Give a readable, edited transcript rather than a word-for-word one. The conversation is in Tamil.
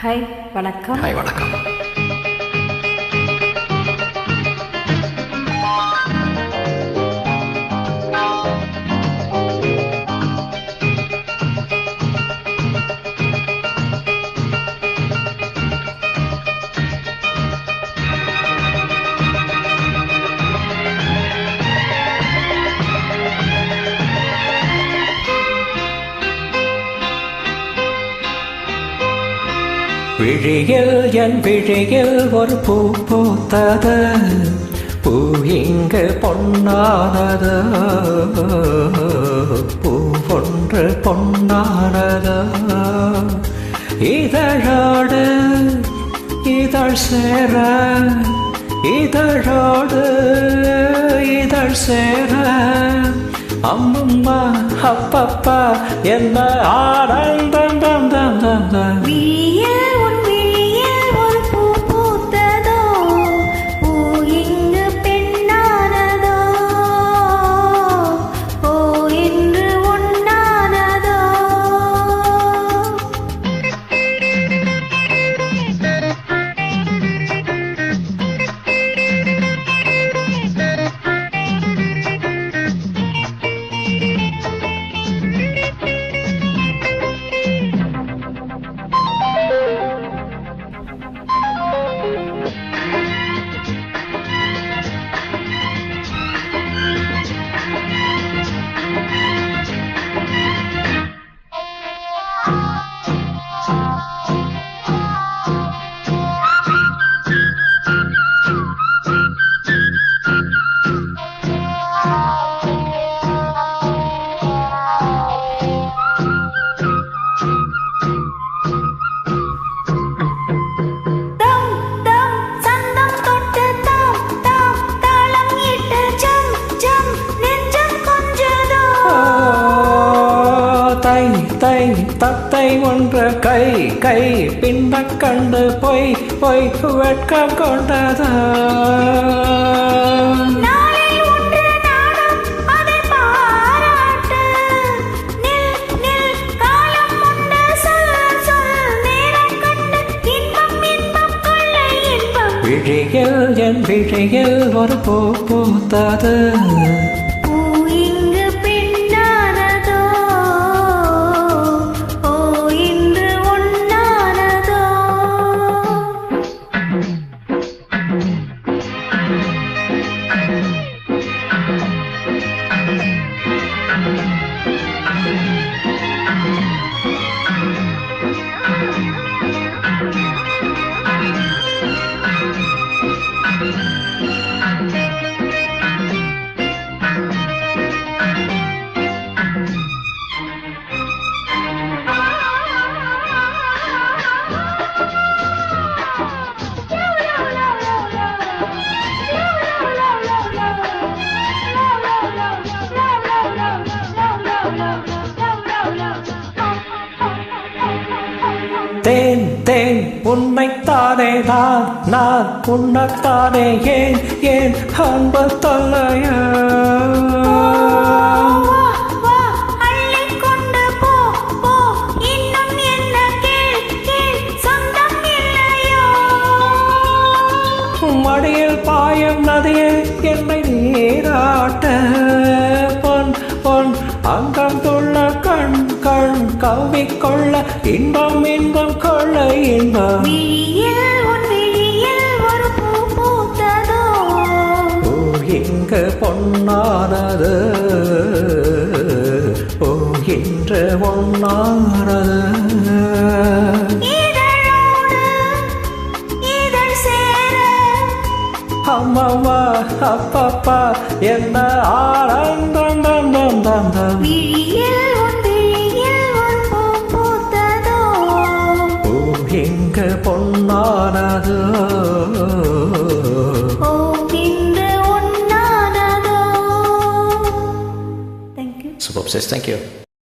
ஹாய் வணக்கம். ஹாய் வணக்கம். விழியில் என் விழியில் ஒரு பூ பூத்தது, பூ இங்கு பொன்னானது, பூ ஒன்று பொன்னானது. இதழோடு இதழ் சேர, இதழோடு இதழ் சேர, அம்மம்மா அப்பப்பா என்ன ஆனந்தம் தம் தம் தம் தம். தத்தை ஒன்று கை கை பின்ன கண்டு பொய் பொய் வெட்கம் கொண்டதா. விழியில் என் விழியில் ஒரு பூ பூத்தது, தேன் தேன் உன்னைத்தானே நான் நான் உன்னத்தானே ஏன் ஏன் அன்பு தொல்லைய. மடியில் பாயும் நதியே என்னை நீராட்ட, பொன் பொன் அங்கம் துள்ள கண் கண் கவ்விக்கொள்ள இன்பம் இன்பம் கொள்ள இன்பம். பூ இங்கு பொன்னானது, பூ இன்று ஒன்னானது. அம்மம்மா அப்பப்பா என்ன ஆனந்தம் தம் தம் தம் தம். பூ இங்கு பொன்னானது, Superb says thank you.